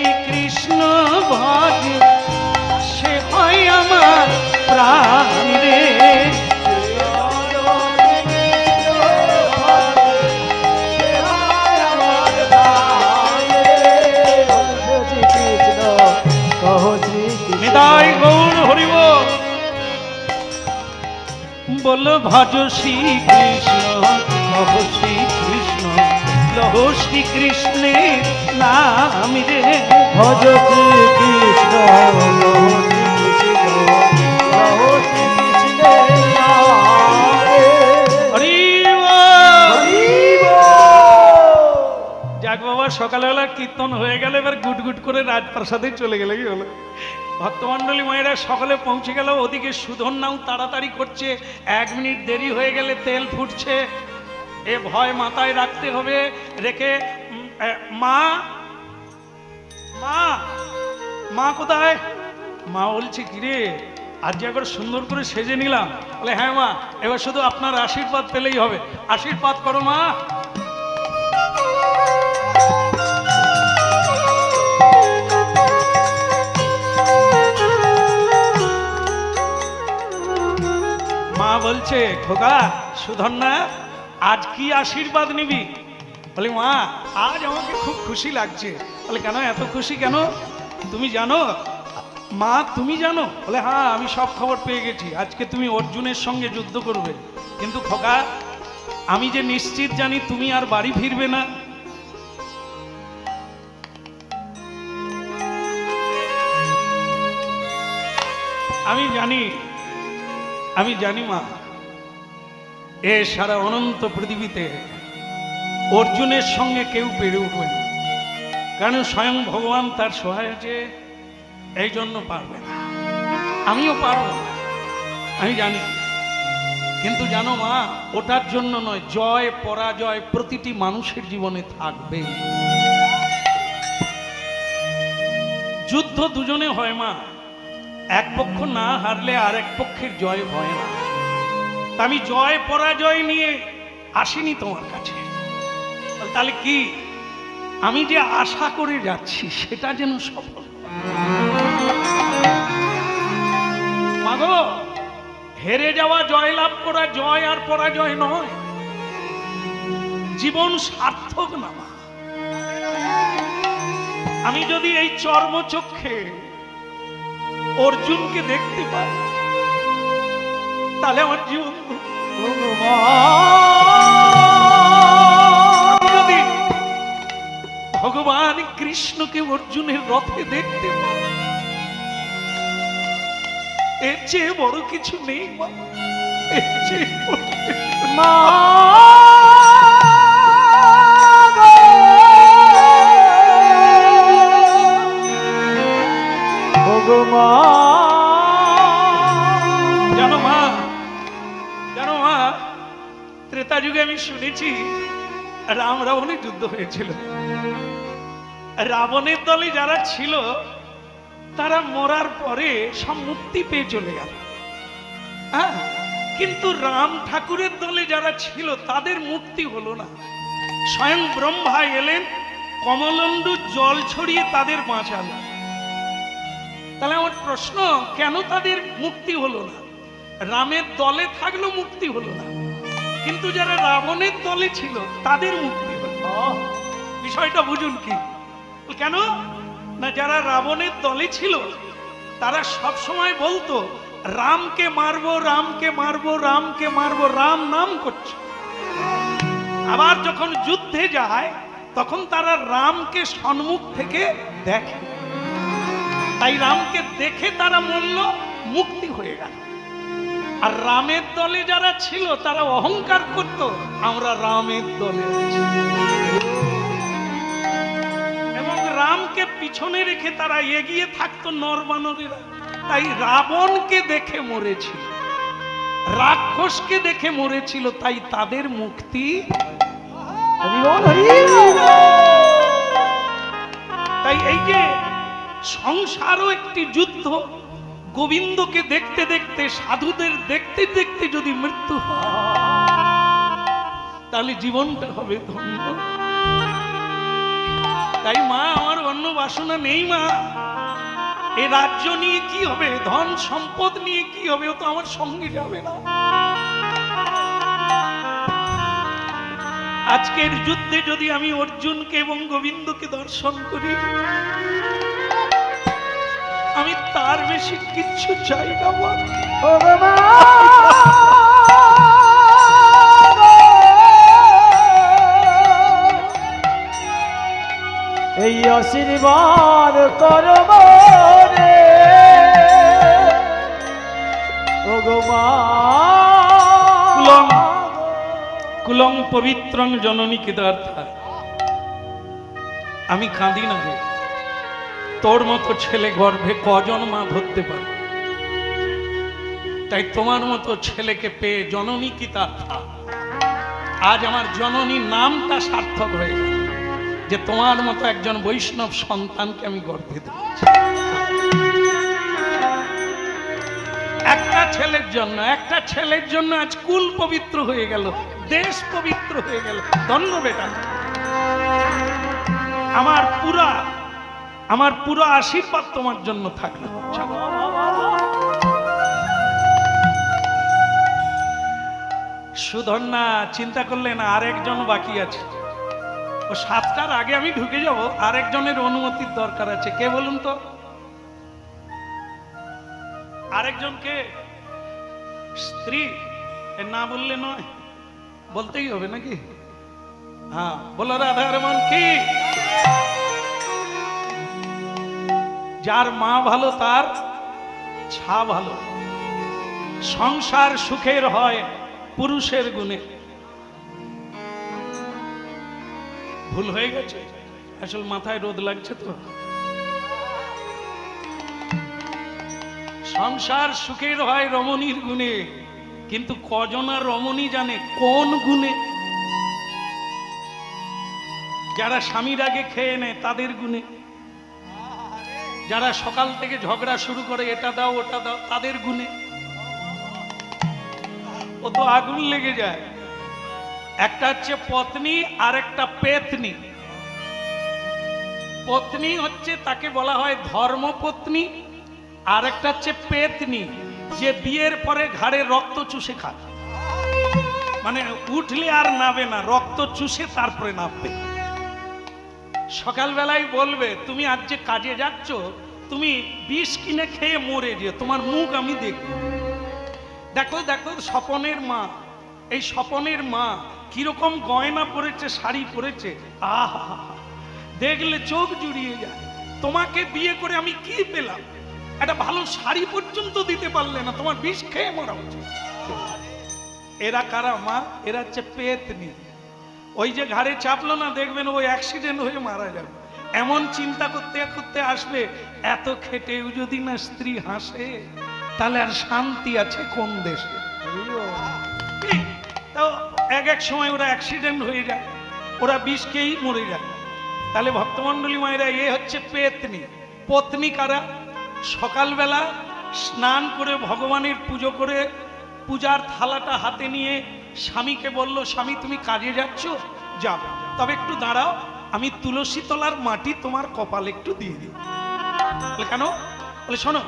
শ্রীকৃষ্ণ ভজ সে হয় আমার প্রাণ রে। নিতাই গৌর হরিব বল ভজ শ্রীকৃষ্ণ লহ শ্রীকৃষ্ণ লহ শ্রীকৃষ্ণের নাম রে। ভজ শ্রীকৃষ্ণ লহ শ্রীকৃষ্ণ লহ শ্রীকৃষ্ণের নাম রে। হরি হরি বল। যাক বাবা, সকালবেলা কীর্তন হয়ে গেল, এবার গুট গুট করে রাজপ্রাসাদে চলে গেলে কি হলো। ভক্তমণ্ডলী মায়েরা সকলে পৌঁছে গেল। ওদিকে সুধন নাও তাড়াতাড়ি করছে, 1 মিনিট দেরি হয়ে গেলে তেল ফুটছে। এ ভয় মাথায় রাখতে হবে। রেখে মা মা মা কোথায়? মা বলছে কিরে আজ যে একবার সুন্দর করে সেজে নিলাম। বলে হ্যাঁ মা, এবার শুধু আপনার আশীর্বাদ পেলেই হবে। আশীর্বাদ করো মা। মা বলছে খোকা সুধন্যা আজ কি আশীর্বাদ নিবি? বলে মা আজ আমাকে খুব খুশি লাগছে। বলে কেন এত খুশি কেন? তুমি জানো মা, তুমি জানো? বলে হ্যাঁ আমি সব খবর পেয়ে গেছি, আজকে তুমি অর্জুনের সঙ্গে যুদ্ধ করবে। কিন্তু খোকা আমি যে নিশ্চিত জানি তুমি আর বাড়ি ফিরবে না। আমি জানি মা, এ সারা অনন্ত পৃথিবীতে অর্জুনের সঙ্গে কেউ পেরে উঠবে না, কারণ স্বয়ং ভগবান তার সহায় আছে, এই জন্য পারবে না। আমিও পারব না, আমি জানি। কিন্তু জানো মা, ওটার জন্য নয়, জয় পরাজয় প্রতিটি মানুষের জীবনে থাকবে। যুদ্ধ দুজনে হয় মা, এক পক্ষ না হারলে আর এক পক্ষের জয় হয় না। আমি জয় পরাজয় নিয়ে আসিনি তোমার কাছে। তাহলে কি আমি যে আশা করে যাচ্ছি সেটা যেন সফল। মাগো, হেরে যাওয়া জয় লাভ করা জয় আর পরাজয় নয়, জীবন সার্থক না মা। আমি যদি এই চর্মচক্ষে অর্জুনকে দেখতে পাই তাহলে আমার জীবন। যদি ভগবান কৃষ্ণকে অর্জুনের রথে দেখতে পাই, এর চেয়ে বড় কিছু নেই মা, এর চেয়ে বড় মা। জানো মা, ত্রেতা যুগে আমি শুনেছি রাম রাবণের যুদ্ধ হয়েছিল। রাবণের দলে যারা ছিল তারা মরার পরে সব মুক্তি পেয়ে চলে গেল। হ্যাঁ, কিন্তু রাম ঠাকুরের দলে যারা ছিল তাদের মুক্তি হলো না। স্বয়ং ব্রহ্মা এলেন, কমলন্দু জল ছড়িয়ে তাদের বাঁচালো। তাহলে আমার প্রশ্ন, কেন তাদের মুক্তি হলো না? রামের দলে থাকলো মুক্তি হলো না, কিন্তু যারা রাবণের দলে ছিল তাদের মুক্তি হলো। বিষয়টা বুঝুন কি? কেন না, যারা রাবণের দলে ছিল তারা সব সময় বলতো রামকে মারবো, রামকে মারবো, রামকে মারবো, রাম নাম করছে। আবার যখন যুদ্ধে যায় তখন তারা রামকে সম্মুখ থেকে দেখে, তাই রামকে দেখে তারা মরল, মুক্তি হয়ে গেল। আর রামের দলে যারা ছিল তারা অহংকার করত আমরা রামের দলে আছি, এবং রামকে পিছনে রেখে তারা এগিয়ে থাকতো নরবানরেরা। তাই রাবণকে দেখে মরেছিল, রাক্ষসকে দেখে মরেছিল, তাই তাদের মুক্তি। তাই এই যে সংসারও একটি যুদ্ধ, গোবিন্দকে দেখতে দেখতে, সাধুদের দেখতে দেখতে যদি মৃত্যু হয় তাহলে জীবনটা হবে ধন্য। তাই মা আমার কামাকর্ণ বাসনা নেই মা। এ রাজ্য নিয়ে কি হবে, ধন সম্পদ নিয়ে কি হবে, ও তো আমার সঙ্গে যাবে না। আজকের যুদ্ধে যদি আমি অর্জুনকে এবং গোবিন্দকে দর্শন করি, আমি তার বেশি কিচ্ছু চাই না মা। এই আশীর্বাদ করব রে কুলং কুলং পবিত্রং জননী কেদার্থা। আমি কাঁদি না রে, তোর মতো ছেলে গর্ভে কজন মা ধরতে পারে, তাই তোমার মতো ছেলেকে পেয়ে জননী কেদার্থা। আজ আমার জননী নামটা সার্থক হয়ে গেল যে তোমার মতো একজন বৈষ্ণব সন্তানকে আমি গর্ভে দিচ্ছি। একটা ছেলের জন্য আজ কুল পবিত্র হয়ে গেল, দেশ পবিত্র হয়ে গেল। ধন্য বেটা, আমার পুরো আশীর্বাদ তোমার জন্য থাকলো। সুধন্যা চিন্তা করলে না, আরেকজন বাকি আছে। ও 7টার আগে আমি ঢুকে যাব, আরেকজনের অনুমতির দরকার আছে। কে বলুন তো? আরেকজনকে স্ত্রী এর না বললে নয়, বলতেই হবে নাকি? হ্যাঁ, বলো রাধার মন কি। যার মা ভালো তার ছা ভালো। সংসার সুখের হয় পুরুষের গুণে। ভুল হয়ে গেছে, আসলে মাথায় রোদ লাগছে তো। সংসার সুখের হয় রমণীর গুণে, কিন্তু কজন আর রমণী জানে কোন গুণে? যারা স্বামীর আগে খেয়ে নেয় তাদের গুণে, যারা সকাল থেকে ঝগড়া শুরু করে এটা দাও ওটা দাও তাদের গুণে। ও তো আগুন লেগে যায়। একটা হচ্ছে পত্নী আর একটা পেতনি। পত্নী হচ্ছে তাকে বলা হয় ধর্মপত্নী, আর একটা হচ্ছে পেতনি, যে বিয়ের পরে ঘাড়ে রক্ত চুষে খায়, মানে উঠলে আর নাবে না, রক্ত চুষে তারপরে নামবে। সকালবেলায় বলবে তুমি আজ যে কাজে যাচ্ছ তুমি বিষ কিনে খেয়ে মরে যেও, তোমার মুখ আমি দেখব। দেখো দেখো স্বপনের মা, এই স্বপনের মা কিরকম গয়না পরেছে, শাড়ি পরেছে, আহা দেখলে চোখ জুড়িয়ে যায়। তোমাকে বিয়ে করে আমি কি পেলাম? একটা ভালো শাড়ি পর্যন্ত দিতে পারলে না, তোমার বিষ খেয়ে মরা উচিত। এরা কারা মা? এরা হচ্ছে পেতনি। ওই যে ঘাড়ে চাপলো না, দেখবেন ওই অ্যাক্সিডেন্ট হয়ে মারা যাবে। এমন চিন্তা করতে করতে আসবে, এত খেটেও যদি না স্ত্রী হাসে তাহলে আর শান্তি আছে কোন দেশে? তো এক সময় ওরা অ্যাক্সিডেন্ট হয়ে যায়, ওরা বিষ খেয়েই মরে যায়। তাহলে ভক্তমন্ডলী মায়েরা, এ হচ্ছে পেতনি। পত্নী কারা? সকালবেলা স্নান করে ভগবানের পুজো করে পূজার থালাটা হাতে নিয়ে স্বামীকে বলল, স্বামী তুমি কাজে যাচ্ছ, যাও, তবে একটু দাঁড়াও, আমি তুলসী তলার মাটি তোমার কপালে একটু দিয়ে দিই। কেন? বলে শোনো,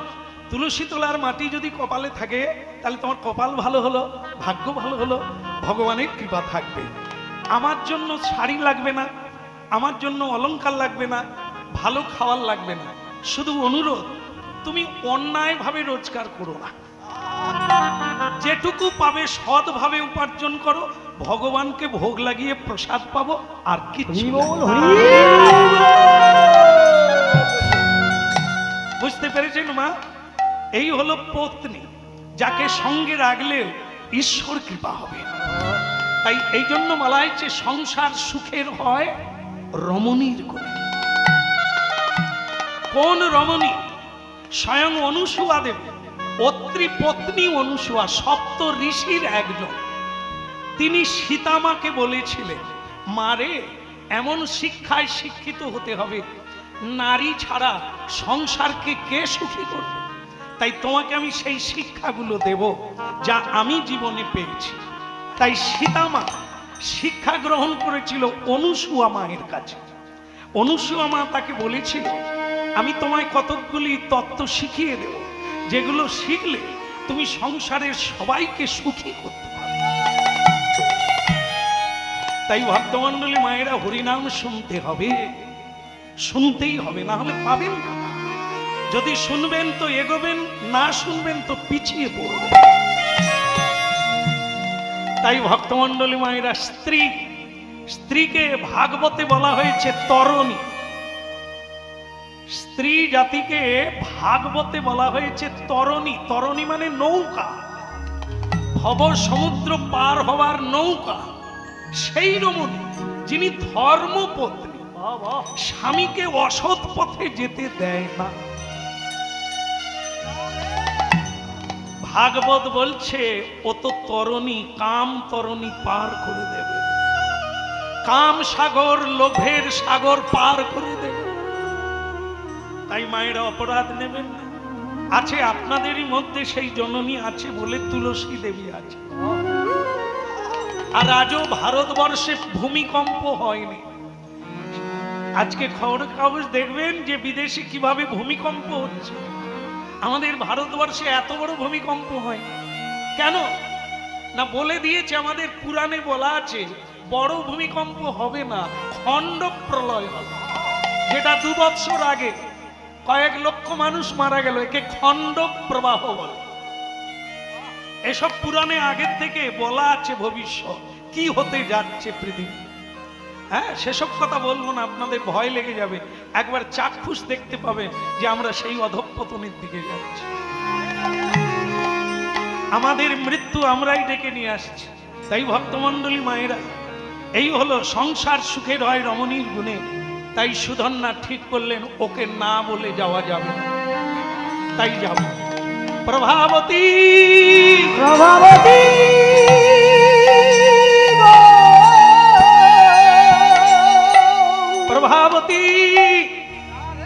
তুলসী তলার মাটি যদি কপালে থাকে তাহলে তোমার কপাল ভালো হলো, ভাগ্য ভালো হলো, ভগবানের কৃপা থাকবে। আমার জন্য শাড়ি লাগবে না, আমার জন্য অলংকার লাগবে না, ভালো খাওয়ার লাগবে না, শুধু অনুরোধ তুমি অন্যায়ভাবে রোজগার করো না, যেটুকু পাবে সৎভাবে উপার্জন করো, ভগবানকে ভোগ লাগিয়ে প্রসাদ পাবো, আর কিছু বুঝতে পেরেছেন মা? এই হলো পত্নী, যাকে সঙ্গে রাখলে ঈশ্বর কৃপা হবে। তাই এই জন্য বলা হয়েছে সংসার সুখের হয় রমণীর গুণে। কোন রমণী? স্বয়ং অনুসুয়া দেবী, অত্রি পত্নী অনুসুয়া, সপ্ত ঋষির একজন। তিনি সীতামাকে বলেছিলেন, মারে এমন শিক্ষায় শিক্ষিত হতে হবে, নারী ছাড়া সংসারকে কে সুখী করবে? তাই তোমাকে আমি সেই শিক্ষাগুলো দেব যা আমি জীবনে পেয়েছি। তাই সীতামা শিক্ষা গ্রহণ করেছিল অনুসুয়া মায়ের কাছে। অনুসূয়া মা তাকে বলেছিল, আমি তোমায় কতকগুলি তত্ত্ব শিখিয়ে দেব, যেগুলো শিখলে তুমি সংসারের সবাইকে সুখী করতে পারবে। তাই ভক্তমণ্ডলী মায়েরা, হরিনাম শুনতে হবে, শুনতেই হবে, না হলে পাবেন না। যদি শুনবেন তো এগোবেন, না শুনবেন তো পিছিয়ে পড়বেন। তাই ভক্তমণ্ডলী মায়েরা, স্ত্রীকে ভাগবতে বলা হয়েছে তরণী। স্ত্রী জাতিকে ভাগবতে বলা হয়েছে তরণী। তরণী মানে নৌকা, ভব সমুদ্র পার হওয়ার নৌকা। সেই রমণী যিনি ধর্মপত্নী, স্বামীকে অসৎ পথে যেতে দেয় না। ভাগবত বলছে ও তো তরণী, কাম তরণী পার করে দেবে, কাম সাগর, লোভের সাগর পার করে দেবে। তাই মায়েরা অপরাধ নেবেন না। আছে আপনাদেরই মধ্যে সেই জননী আছে বলে তুলসী দেবী আছে। আর আজও ভারতবর্ষে ভূমিকম্প হয়নি। আজকে খবরের কাগজ দেখবেন যে বিদেশে কিভাবে ভূমিকম্প হচ্ছে। আমাদের ভারতবর্ষে এত বড় ভূমিকম্প হয় কেন? না, বলে দিয়েছে, আমাদের পুরাণে বলা আছে বড় ভূমিকম্প হবে না, খণ্ড প্রলয় হবে। যেটা 2 বছর আগে কয়েক লক্ষ মানুষ মারা গেল, একে খণ্ড প্রবাহ বলে। এসব পুরাণে আগের থেকে বলা আছে ভবিষ্যৎ কি হতে যাচ্ছে পৃথিবী। হ্যাঁ, সেসব কথা বলবো না, আপনাদের ভয় লেগে যাবে। একবার চাক্ষুষ দেখতে পাবেন যে আমরা সেই অধঃপতনের দিকে যাচ্ছি। আমাদের মৃত্যু আমরাই ডেকে নিয়ে আসছি। তাই ভক্তমণ্ডলী মায়েরা, এই হলো সংসার সুখের হয় রমণীর গুণে। তাই সুধন্যা ঠিক করলেন ওকে না বলে যাওয়া যাবে না, তাই যাব। প্রভাবতী প্রভাবতী প্রভাবতী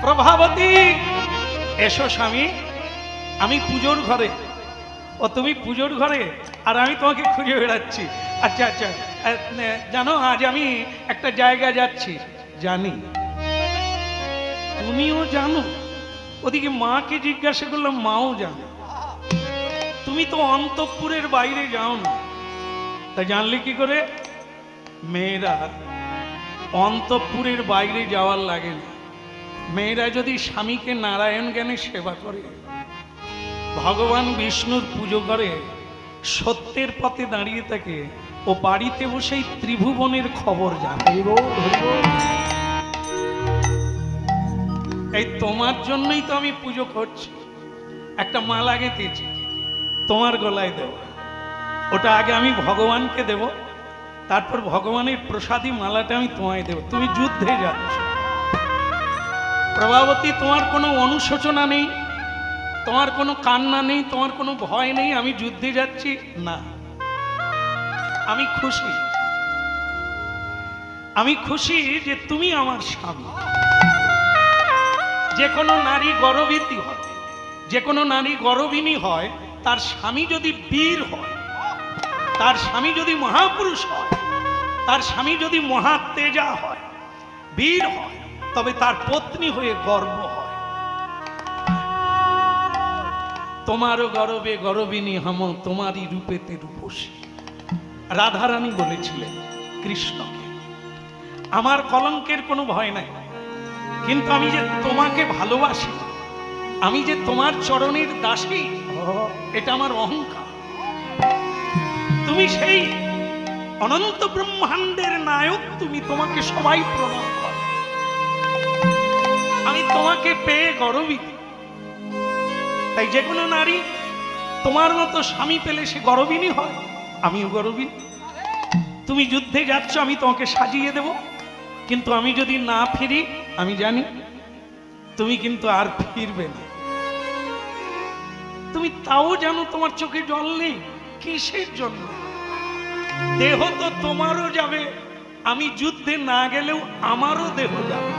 প্রভাবতী, এসো স্বামী, আমি পুজোর ঘরে। ও তুমি পুজোর ঘরে, আর আমি তোমাকে খুঁজে বেড়াচ্ছি। আচ্ছা আচ্ছা, জানো আজ আমি একটা জায়গা যাচ্ছি। জানি, তুমিও জানো। ওদিকে মাকে জিজ্ঞাসা করলাম, মাও জানে। তুমি তো অন্তঃপুরের বাইরে যাও না, তা জানলে কি করে? মেয়েরা অন্তঃপুরের বাইরে যাওয়ার লাগে না। মেয়েরা যদি স্বামীকে নারায়ণ জ্ঞানে সেবা করে, ভগবান বিষ্ণুর পুজো করে, সত্যের পথে দাঁড়িয়ে থাকে, ও বাড়িতে বসেই ত্রিভুবনের খবর জানে। এই তোমার জন্যই তো আমি পুজো করছি। একটা মালা গেঁথেছি, তোমার গলায় দেব। ওটা আগে আমি ভগবানকে দেব, তারপর ভগবানের প্রসাদী মালাটা আমি তোমায় দেব। তুমি যুদ্ধে যাচ্ছ প্রভাবতী, তোমার কোনো অনুশোচনা নেই, তোমার কোনো কান্না নেই, তোমার কোনো ভয় নেই। আমি যুদ্ধে যাচ্ছি না, আমি খুশি। আমি খুশি যে তুমি আমার স্বামী। যে কোনো নারী গর্ভবতী হয়, যে কোনো নারী গর্ভিণী হয়, তার স্বামী যদি বীর হয়, তার স্বামী যদি মহাপুরুষ হয়, তার স্বামী যদি মহাতেজা হয়, বীর হয়, তবে তার পত্নী হয়ে গর্ব হয়। তোমারও গর্বে গর্বিনী হম, তোমারই রূপেতে রূপসী। রাধারানী বলেছিলেন কৃষ্ণকে, আমার কলঙ্কের কোনো ভয় নাই, কিন্তু আমি যে তোমাকে ভালোবাসি, আমি যে তোমার চরণের দাসী, এটা আমার অহংকার। তুমি সেই অনন্ত ব্রহ্মাণ্ডের নায়ক, তুমি, তোমাকে সবাই প্রণাম করে। আমি তোমাকে পেয়ে গর্বিত। তাই যে কোনো নারী তোমার মতো স্বামী পেলে সে গর্বিনী হয়, আমিও গর্বিনী। তুমি যুদ্ধে যাচ্ছ, আমি তোমাকে সাজিয়ে দেব, কিন্তু আমি যদি না ফিরি, আমি জানি তুমি কিন্তু আর ফিরবে না। তুমি তাও জানো তোমার চোখে জল নেই, কিসের জন্য? দেহ তো তোমারও যাবে, আমি যুদ্ধে না গেলেও আমারও দেহ যাবে।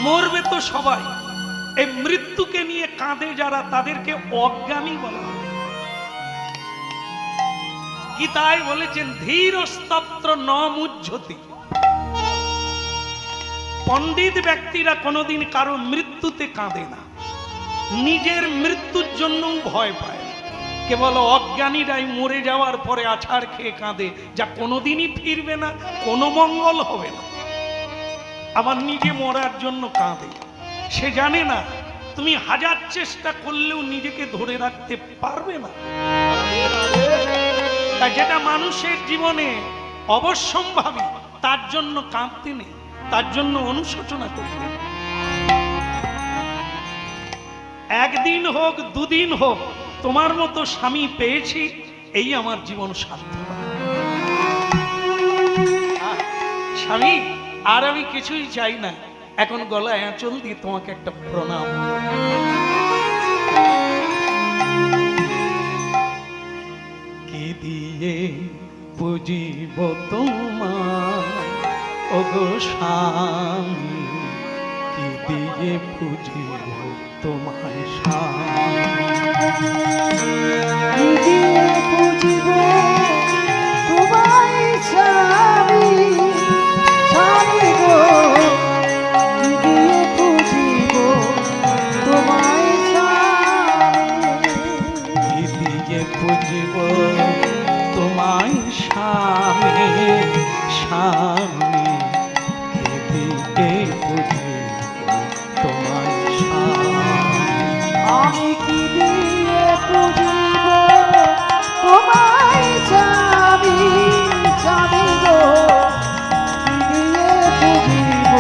মরবে তো সবাই। এই মৃত্যুকে নিয়ে কাঁদে যারা, তাদেরকে অজ্ঞানী বলা হয়। গীতায় বলেছেন ধীরস্তত্র ন মুহ্যতি। পণ্ডিত ব্যক্তিরা কোনোদিন কারো মৃত্যুতে কাঁদে না, নিজের মৃত্যুর জন্য ভয় পায় না। কেবল অজ্ঞানীরাই মরে যাওয়ার পরে আছাড় খেয়ে কাঁদে, যা কোনোদিনই ফিরবে না, কোনো মঙ্গল হবে না। আবার নিজে মরার জন্য কাঁদে, সে জানে না তুমি হাজার চেষ্টা করলেও নিজেকে ধরে রাখতে পারবে না। তাই যেটা মানুষের জীবনে অবশ্যম্ভাবী, তার জন্য কাঁদতে নেই, তার জন্য অনুশোচনা করতে নেই। একদিন হোক দুদিন হোক তোমার মতো স্বামী পেয়েছি, এই আমার জীবন সার্থক। স্বামী, আর আমি কিছুই চাই না, এখন গলায় আঁচল দিয়ে তোমাকে একটা প্রণাম। কি দিয়ে বুঝিব তোমার ওগো স্বামী, কি দিয়ে বুঝিব তোমায় কি দিয়ে বুঝিব তোমায় স্বামী, স্বামী গো, কি দিয়ে বুঝিব তোমায় স্বামী, কি দিয়ে বুঝিব তোমায় স্বামী, স্বামী কি দিয়ে বুঝিব তোমায় স্বামী। আমি কি দিয়ে বুঝিব তোমায় স্বামী, স্বামী গো, কি দিয়ে বুঝিব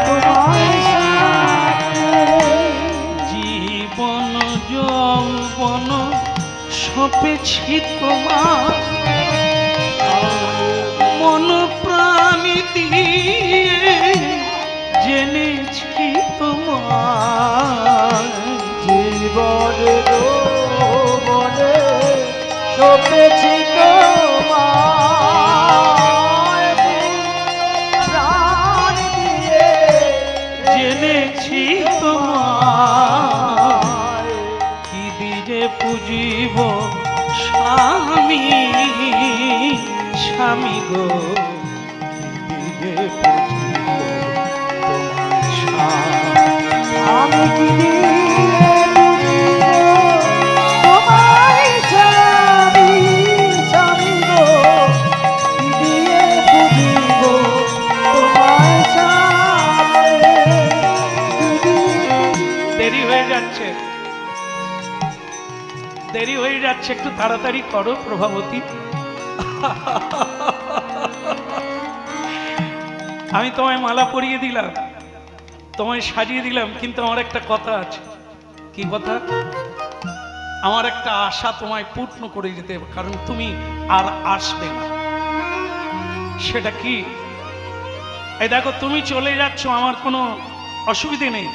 তোমায় স্বামী। জীবন যৌবন সপেছি তোমার, মন প্রাণী দিয়ে জেনেছি তোমার। জীবনে বনে সপেছি তোমায়, প্রাণ দিয়ে জেনেছি তোমার। কি দিয়ে পুজিব স্বামী, স্বামী গো, কি দিয়ে পুজিব তোমার স্বামী। আমি কি দিয়ে বুঝিব তোমায় স্বামী, স্বামী গো, কি দিয়ে বুঝিব তোমায় স্বামী। দেরি হয়ে যাচ্ছে, দেরি হয়ে যাচ্ছে, একটু তাড়াতাড়ি করো প্রভাবতী। আমি তোমায় মালা পরিয়ে দিলাম, তোমায় সাজিয়ে দিলাম, কিন্তু আমার একটা কথা আছে। কি কথা? আমার একটা আশা তোমায় পূর্ণ করে যেতে হবে, কারণ তুমি আর আসবে না। সেটা কি? এই দেখো, তুমি চলে যাচ্ছ, আমার কোনো অসুবিধে নেই,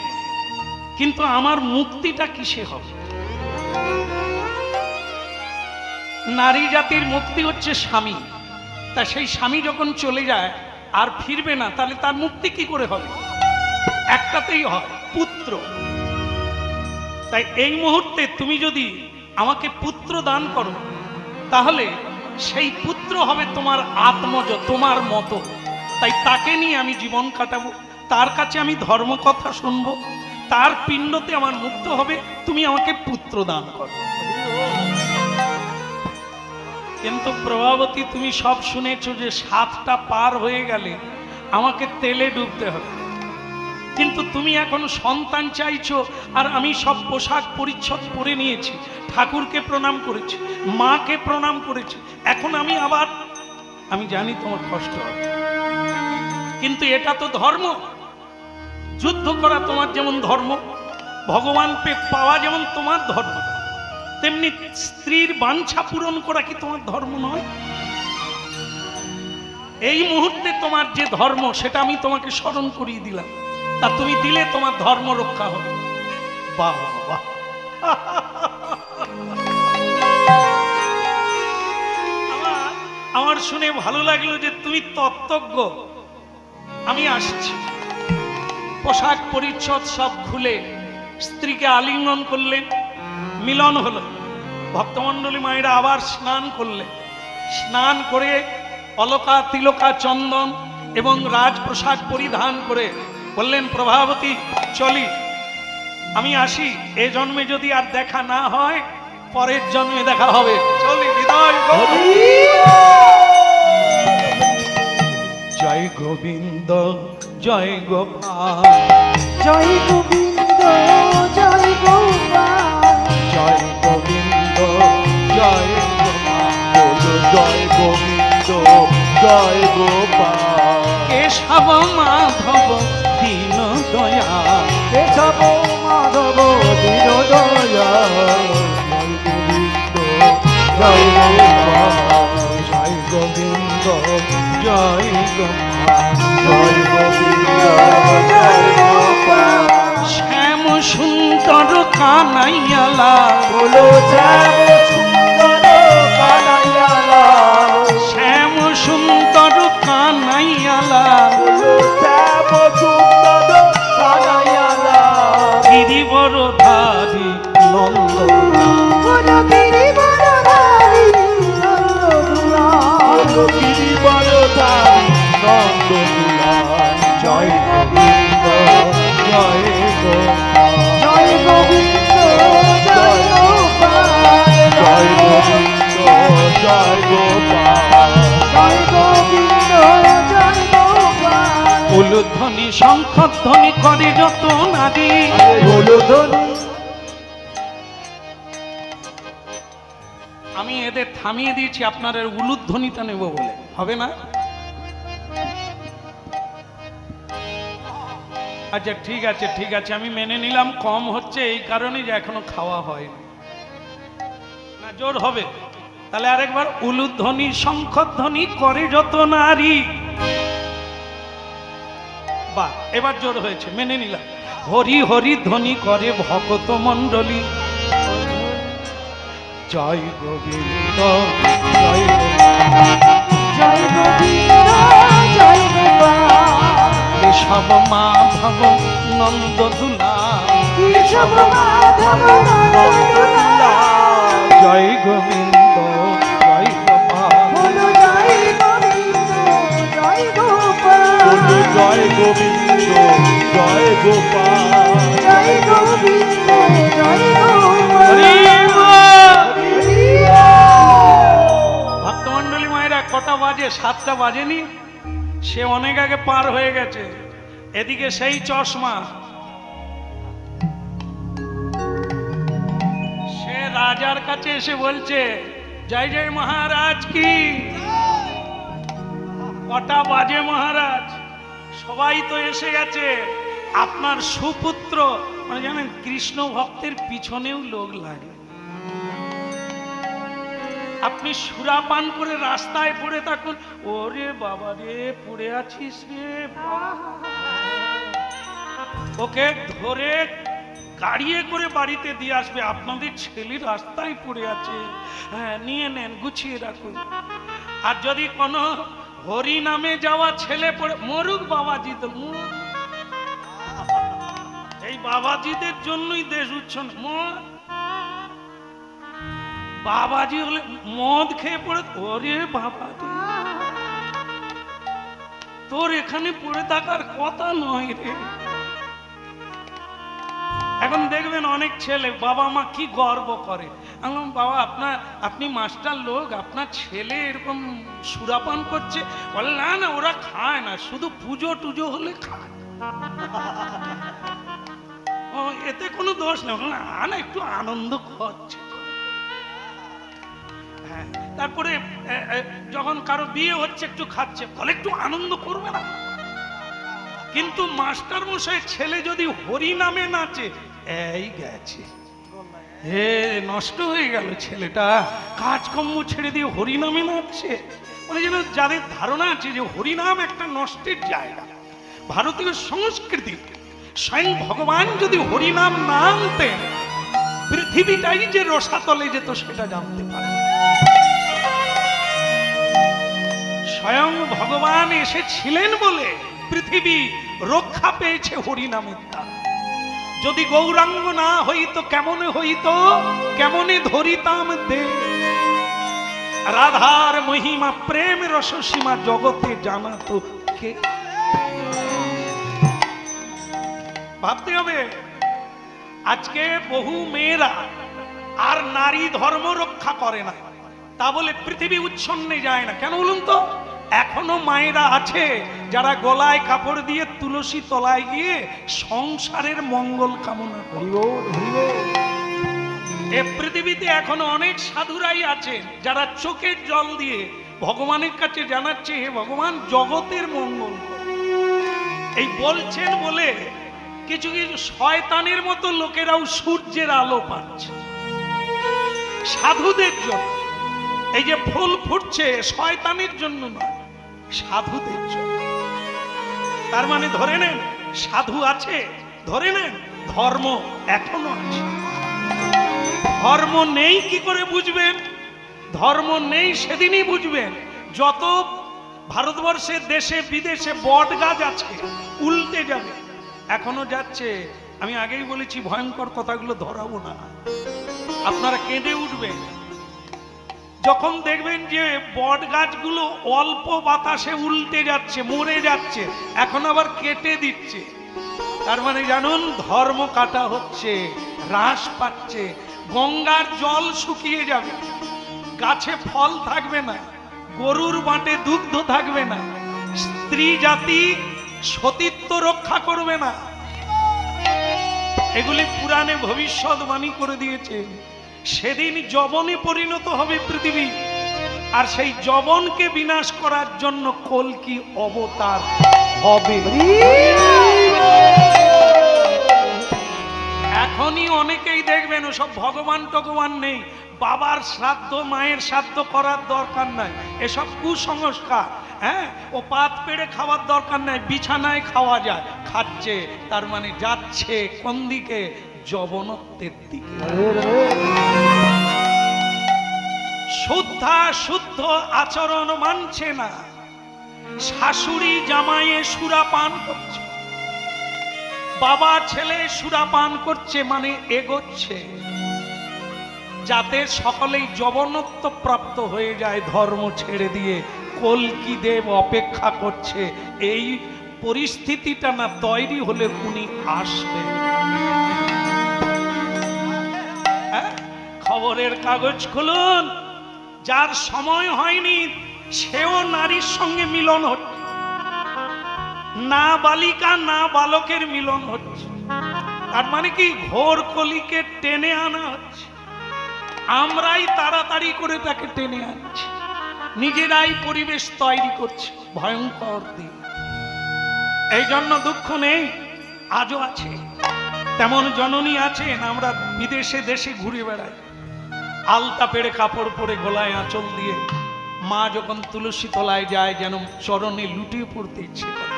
কিন্তু আমার মুক্তিটা কিসে হবে? নারী জাতির মুক্তি হচ্ছে স্বামী। তা সেই স্বামী যখন চলে যায় আর ফিরবে না, তাহলে তার মুক্তি কি করে হবে? একটাতেই হয়, পুত্র। তাই এই মুহূর্তে তুমি যদি আমাকে পুত্র দান করো, তাহলে সেই পুত্র হবে তোমার আত্মজ, তোমার মতো। তাই তাকে নিয়ে আমি জীবন কাটাবো, তার কাছে আমি ধর্ম কথা শুনবো, তার পিণ্ডতে আমার মুক্ত হবে। তুমি আমাকে পুত্র দান করো। কিন্তু প্রভাবতী, তুমি সব শুনেছো যে 7টা পার হয়ে গেলে আমাকে তেলে ডুবতে হবে, কিন্তু তুমি এখন সন্তান চাইছো, আর আমি সব পোশাক পরিচ্ছদ পরে নিয়েছি, ঠাকুরকে প্রণাম করেছি, মাকে প্রণাম করেছি, এখন আমি জানি তোমার কষ্ট হবে, কিন্তু এটা তো ধর্ম। যুদ্ধ করা তোমার যেমন ধর্ম, ভগবানকে পাওয়া যেমন তোমার ধর্ম, তেমনি স্ত্রীর বাঞ্ছা পূরণ করা কি তোমার ধর্ম নয়? এই মুহূর্তে তোমার যে ধর্ম, সেটা আমি তোমাকে স্মরণ করিয়ে দিলাম, তা তুমি দিলে তোমার ধর্ম রক্ষা হবে। বাহ বাহ, আমার শুনে ভালো লাগলো যে তুমি তত্ত্বজ্ঞ। আমি আসছি। পোশাক পরিচ্ছদ সব খুলে স্ত্রীকে আলিঙ্গন করলেন, মিলন হলো। ভক্তমণ্ডলী মায়েরা আবার স্নান করলেন, স্নান করে অলকা তিলকা চন্দন এবং রাজপ্রসাদ পরিধান করে বললেন, প্রভাবতী চলি, আমি আসি, এ জন্মে যদি আর দেখা না হয় পরের জন্মে দেখা হবে, চলি, বিদায়। জয় গোবিন্দ জয় গোপাল, জয় গোবিন্দ জয় গোপাল, জয় গোবিন্দ জয় গোপাল, বলো জয় গোবিন্দ জয় গোপাল, কেশব মাধব দীন দয়াল, কেশব মাধব দীন দয়াল, জয় গোবিন্দ জয় গোপাল, জয় গোবিন্দ জয় গোপাল, জয় গোবিন্দ জয় গোপাল, শ্যাম সুন্দর কানাইয়ালা, বলো শ্যাম সুন্দর কানাইয়ালা, শ্যাম সুন্দর কানাইয়ালা, বলো শ্যাম সুন্দর কানাইয়ালা, গিরিবরধারী নন্দ, বলো গিরিবরধারী নন্দদুলাল, বলো গিরিবরধারী নন্দদুলাল, জয় গোবিন্দ জয় গোপাল, জয় গোবিন্দ জয় গোপাল, জয় গোবিন্দ জয় গোপাল, জয় গোবিন্দ জয় গোপাল, উলুধ্বনি শঙ্খধ্বনি করে যত নারী, বলো ধনী আমি এদের থামিয়ে দিয়েছি আপনার এর উলুধ্বনিটা নেব বলে, হবে না? আচ্ছা ঠিক আছে ঠিক আছে, আমি মেনে নিলাম কম হচ্ছে এই কারণে যে এখনো খাওয়া হয়নি, না জোর হবে। তাহলে আরেকবার, উলুধ্বনি শঙ্খধ্বনি করে যত নারী, বাহ এবার জোর হয়েছে, মেনে নিলাম। হরি হরি ধ্বনি করে ভকত মণ্ডলী, জয় গোবিন্দ জয় গোবিন্দ, জয় গোবিন্দ জয় গোপাল, কেশব মাধব নন্দ দুলা, কেশব মাধব নন্দদুলাল, জয় গোবিন্দ জয় গোপাল, বলো জয় গোবিন্দ জয় গোপাল, বলো জয় গোবিন্দ জয় গোপাল, জয় গোবিন্দ জয় গোপাল, হরি বল। হরি বল। ভক্তমণ্ডলী মায়েরা, কটা বাজে? 7টা বাজেনি, সে অনেক আগে পার হয়ে গেছে। এদিকে সেই চশমা, সে রাজার কাছে এসে বলছে, জয় জয় মহারাজ কি। কটা বাজে মহারাজ? সবাই তো এসে গেছে, আপনার সুপুত্র, মানে জানেন কৃষ্ণ ভক্তের পিছনেও লোক লাগে, আপনি সুরাপান করে রাস্তায় পড়ে থাকুন, ওরে বাবা রে পড়ে আছিস রে বাবা। ওকে ধরে গাড়িয়ে করে বাড়িতে দিয়ে আসবে, আপনাদের ছেলে রাস্তায় পড়ে আছে, হ্যাঁ নিয়ে নেন, গুছিয়ে রাখুন। আর যদি কোনো হরি নামে যাওয়া ছেলে পড়ে, মরুক বাবাজি, তো মরুক। এই বাবাজিদের জন্যই দেশ উচ্ছন্ন। বাবাজি হলে মদ খেয়ে পড়ে, ওরে বাবা রে, তোর এখানে পড়ে থাকার কথা নয় রে। এখন দেখবেন অনেক ছেলে বাবা মা কি গর্ব করে, আমি বললাম, বাবা আপনি মাস্টার লোক, আপনার ছেলে এরকম সুরাপান করছে, বলে না না ওরা খায় না, শুধু পুজো টুজো হলে খায়। ও এতে কোনো দোষ নেই, না না একটু আনন্দ করছে। হ্যাঁ, তারপরে যখন কারো বিয়ে হচ্ছে একটু খাচ্ছে, বলে একটু আনন্দ করবে না। কিন্তু মাস্টার মশাই ছেলে যদি হরি নামে নাচে, এই গেছে, হে নষ্ট হয়ে গেল ছেলেটা, কাজকর্ম ছেড়ে দিয়ে হরি নামে নাচছে। মানে যেন যাদের ধারণা আছে যে হরিনাম একটা নষ্টের জায়গা। ভারতীয় সংস্কৃতি, স্বয়ং ভগবান যদি হরিনাম না আনতেন, পৃথিবীটাই যে রসাতলে যেত সেটা জানতে পারে। স্বয়ং ভগবান এসেছিলেন বলে পৃথিবী রক্ষা পেয়েছে হরিনামের দ্বারা। যদি গৌরাঙ্গ না হইতো কেমনে হইতো, কেমনে ধরিতাম দে। রাধার মহিমা প্রেম রসসীমা জগতে জানাতো কে? ভাবতে হবে। আজকে বহু মেয়েরা আর নারী ধর্ম রক্ষা করে না, তা বলে পৃথিবী উচ্ছন্নে যায় না। কেন বলুন তো? এখনো মায়েরা আছে যারা গলায় কাপড় দিয়ে তুলসী তলায় গিয়ে সংসারের মঙ্গল কামনা করে। এ পৃথিবীতে এখনো অনেক সাধুরাই আছেন যারা চোখের জল দিয়ে ভগবানের কাছে জানাচ্ছে, হে ভগবান, জগতের মঙ্গল করো। এই বলছেন বলে কিছু কিছু শয়তানের মতো লোকেরাও সূর্যের আলো পাচ্ছে সাধুদের জন্য। এই যে ফুল ফুটছে শয়তানের জন্য নয়, সাধুদের জন্য। তার মানে ধরে নেন সাধু আছে, ধরে নেন ধর্ম এখনো আছে। ধর্ম নেই কি করে বুঝবেন? ধর্ম নেই সেদিনই বুঝবেন যত ভারতবর্ষের দেশে বিদেশে বট গাছ আছে উল্টে যাবে। এখনো যাচ্ছে। আমি আগেই বলেছি ভয়ঙ্কর কথাগুলো ধরাবো না, আপনারা কেঁদে উঠবেন যখন দেখবেন যে বট গাছগুলো অল্প বাতাসে উল্টে যাচ্ছে, মরে যাচ্ছে, এখন আবার কেটে দিচ্ছে। তার মানে জানুন ধর্ম কাটা হচ্ছে, হ্রাস পাচ্ছে। গঙ্গার জল শুকিয়ে যাবে, গাছে ফল থাকবে না, গরুর বাটে দুগ্ধ থাকবে না, স্ত্রী জাতি সতীত্ব রক্ষা করবে না। এগুলি পুরাণে ভবিষ্যৎবাণী করে দিয়েছে। সেদিন যবনে পরিণত হবে পৃথিবী, আর সেই যবনকে বিনাশ করার জন্য কল্কি অবতার হবে। এখনই অনেকেই দেখবেন ওসব ভগবান টগবান নেই, বাবার শ্রাদ্ধ মায়ের শ্রাদ্ধ করার দরকার নাই, এসব কুসংস্কার। হ্যাঁ, ও পাত পেড়ে খাওয়ার দরকার নাই, বিছানায় খাওয়া যায়, খাচ্ছে। তার মানে যাচ্ছে কোন দিকে? যবনত্বের দিকে। শুদ্ধা শুদ্ধ আচরণ মানছে না, শাশুড়ি জামাইয়ে সুরাপান করছে, বাবা ছেলে সুরাপান করছে, মানে এগোচ্ছে যাতে সকলেই যবনত্ব প্রাপ্ত হয়ে যায়। ধর্ম ছেড়ে দিয়ে কল্কি দেব অপেক্ষা করছে। এই পরিস্থিতিটা না তৈরি হলে উনি আসবেন। খবরের কাগজ খুলুন, যার সময় হয়নি সেও নারীর সঙ্গে মিলন হচ্ছে, না বালিকা না বালকের মিলন হচ্ছে। তার মানে কি? ঘোর কলিকে টেনে আনা হচ্ছে। আমরাই তাড়াতাড়ি করে তাকে টেনে আনছি, নিজেরাই পরিবেশ তৈরি করছি ভয়ঙ্কর দিন। এই জন্য দুঃখ নেই, আজও আছে। তেমন জননী আছেন, আমরা বিদেশে দেশে ঘুরে বেড়াই, আলতা পেড়ে কাপড় পরে গলায় আঁচল দিয়ে মা যখন তুলসী তলায় যায় যেন চরণে লুটিয়ে পড়তে ইচ্ছে করে।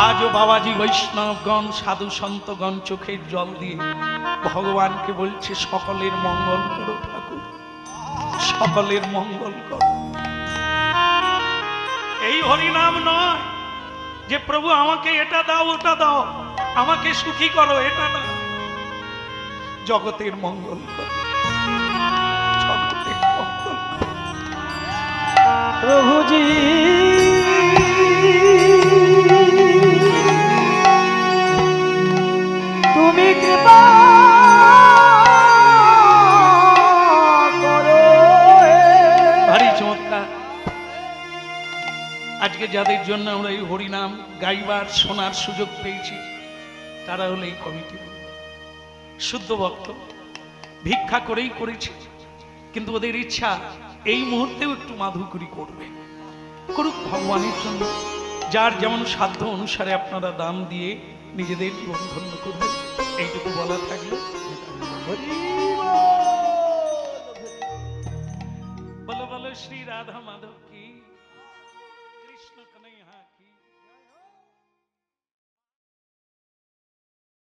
আজও বাবাজি বৈষ্ণবগণ সাধু সন্তগণ চোখের জল দিয়ে ভগবানকে বলছে সকলের মঙ্গল করো ঠাকুর, সকলের মঙ্গল করো। এই হরিনাম নয় যে প্রভু আমাকে এটা দাও ওটা দাও, আমাকে সুখী করো, এটা না। জগতের মঙ্গল করো, জগতের মঙ্গল করো। প্রভুজি তুমি কৃপা করো। ভারী চমৎকার। আজকে যাদের জন্য আমরা এই হরিনাম গাইবার শোনার সুযোগ পেয়েছি তারা হলো এই কমিটি শুদ্ধ ভক্ত, ভিক্ষা করেই করেছে, কিন্তু ওদের ইচ্ছা এই মুহূর্তেও একটু মাধুকরী করবে, করুক ভগবানের জন্য। যার যেমন সাধ্য অনুসারে আপনারা দান দিয়ে নিজেদের জীবন ধন্য করবেন, এইটুকু বলা থাকলো। বলো বলো শ্রী রাধা মাধব কি